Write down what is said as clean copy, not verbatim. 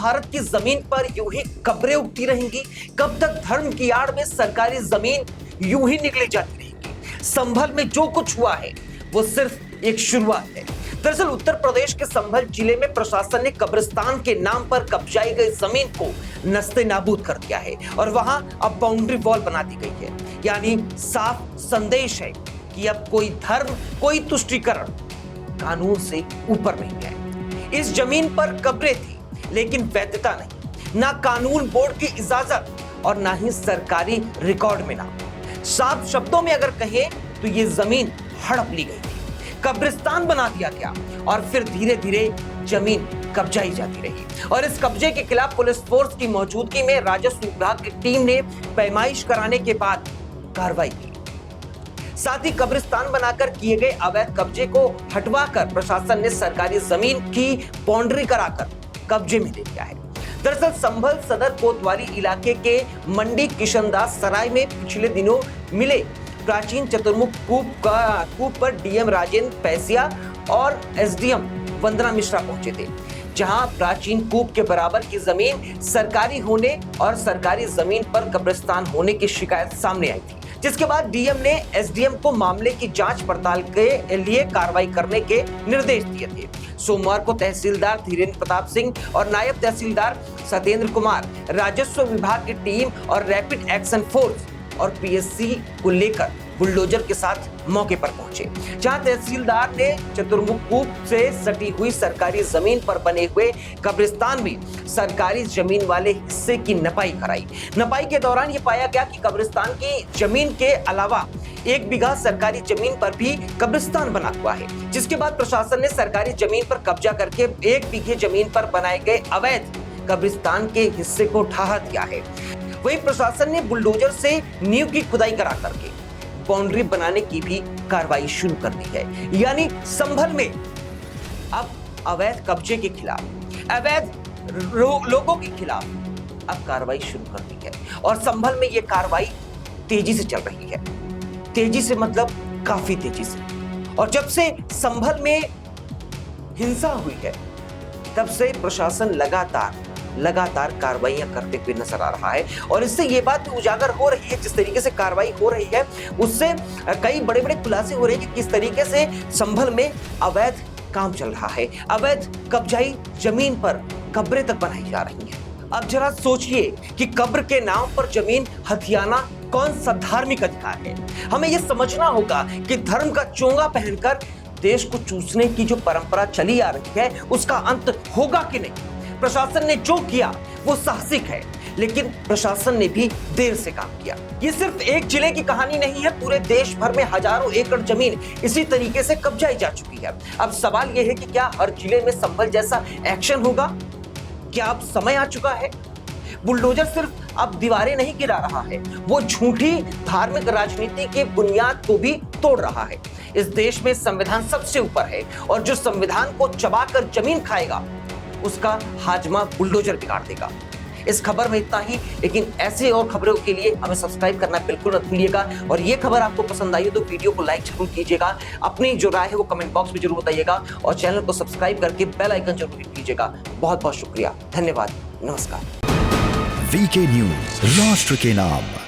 भारत की जमीन पर यूं ही कब्रें उगती रहेंगी? कब तक धर्म की आड़ में सरकारी जमीन यूं ही निकली जाती रहेगी? संभल में जो कुछ हुआ है वो सिर्फ एक शुरुआत है। दरअसल उत्तर प्रदेश के संभल जिले में प्रशासन ने कब्रिस्तान के नाम पर कब्जाई गई जमीन को नस्ते नाबूद कर दिया है और वहां अब बाउंड्री वॉल बना दी गई है। यानी साफ संदेश है कि अब कोई धर्म, कोई तुष्टीकरण कानून से ऊपर नहीं है। इस जमीन पर कब्रें थी लेकिन वैधता नहीं, ना कानून बोर्ड की इजाजत और ना ही सरकारी रिकॉर्ड में नाम। साफ शब्दों में अगर कहें तो ये जमीन हड़प ली गई थी, कब्रिस्तान बना दिया गया और फिर धीरे धीरे जमीन कब्जाई जाती रही। और इस कब्जे के खिलाफ पुलिस फोर्स की मौजूदगी में राजस्व विभाग की टीम ने पैमाइश कराने के बाद कार्रवाई की। साथ ही कब्रिस्तान बनाकर किए गए अवैध कब्जे को हटवाकर प्रशासन ने सरकारी जमीन की बाउंड्री कराकर कब्जे में ले लिया है। दरअसल संभल सदर कोतवाली इलाके के मंडी किशनदास सराय में पिछले दिनों मिले प्राचीन चतुर्मुख कूप पर डीएम राजेंद्र पैसिया और एसडीएम वंदना मिश्रा पहुंचे थे, जहां प्राचीन कूप के बराबर की जमीन सरकारी होने और सरकारी जमीन पर कब्रिस्तान होने की शिकायत सामने आई थी, जिसके बाद डीएम ने एसडीएम को मामले की जांच पड़ताल के लिए कार्रवाई करने के निर्देश दिए थे। सोमवार को तहसीलदार धीरेन्द्र प्रताप सिंह और नायब तहसीलदार सत्येंद्र कुमार, राजस्व विभाग की टीम और रैपिड एक्शन फोर्स और पीएससी को लेकर बुलडोजर के साथ मौके पर पहुंचे, जहां तहसीलदार ने चतुर्मुख कूप से सटी हुई सरकारी जमीन पर बने हुए कब्रिस्तान में सरकारी जमीन वाले हिस्से की नपाई कराई। नपाई के दौरान ये पाया गया कि कब्रिस्तान की जमीन के अलावा 1 बीघा सरकारी जमीन पर भी कब्रिस्तान बना हुआ है, जिसके बाद प्रशासन ने सरकारी जमीन पर कब्जा करके 1 बीघे जमीन पर बनाए गए अवैध कब्रिस्तान के हिस्से को ढहा दिया है। वहीं प्रशासन ने बुलडोजर से नींव की खुदाई करा करके बाउंड्री बनाने की भी कार्रवाई शुरू कर दी है। यानी संभल में अब अवैध कब्जे के खिलाफ, अवैध लोगों के खिलाफ अब कार्रवाई शुरू कर दी है और संभल में ये कार्रवाई तेजी से चल रही है। तेजी से मतलब काफी तेजी से। और जब से संभल में हिंसा हुई है तब से प्रशासन लगातार कार्रवाइयां करते हुए नजर आ रहा है और इससे ये बात भी उजागर हो रही है, जिस तरीके से कार्रवाई हो रही है उससे कई बड़े बड़े खुलासे हो रहे हैं कि किस तरीके से संभल में अवैध काम चल रहा है। अवैध कब्जाई जमीन पर कब्रें तक बनाई जा रही हैं। अब जरा सोचिए कि कब्र के नाम पर जमीन हथियाना कौन सा धार्मिक अधिकार है। हमें यह समझना होगा कि धर्म का चोंगा पहनकर देश को चूसने की जो परंपरा चली आ रही है उसका अंत होगा कि नहीं। प्रशासन ने जो किया वो साहसिक है, लेकिन प्रशासन ने भी देर से काम किया। ये सिर्फ एक जिले की कहानी नहीं है, पूरे देश भर में हजारों एकड़ जमीन इसी तरीके से कब्जाई जा चुकी है। अब सवाल यह है कि क्या हर जिले में संभल जैसा एक्शन होगा? क्या अब समय आ चुका है? बुलडोजर सिर्फ अब दीवारें नहीं गिरा रहा है, वो झूठी धार्मिक राजनीति की बुनियाद को भी तोड़ रहा है। इस देश में संविधान सबसे ऊपर है और जो संविधान को चबाकर जमीन खाएगा उसका हाजमा बुलडोजर बिगाड़ देगा। इस खबर में इतना ही, लेकिन ऐसे और खबरों के लिए हमें सब्सक्राइब करना बिल्कुल मत भूलिएगा और ये खबर आपको पसंद आई हो तो वीडियो को लाइक जरूर कीजिएगा, अपनी जो राय है वो कमेंट बॉक्स में जरूर बताइएगा और चैनल को सब्सक्राइब करके बेल आइकन जरूर हिट कीजिएगा। बहुत बहुत शुक्रिया, धन्यवाद, नमस्कार। वीके न्यूज, राष्ट्र के नाम।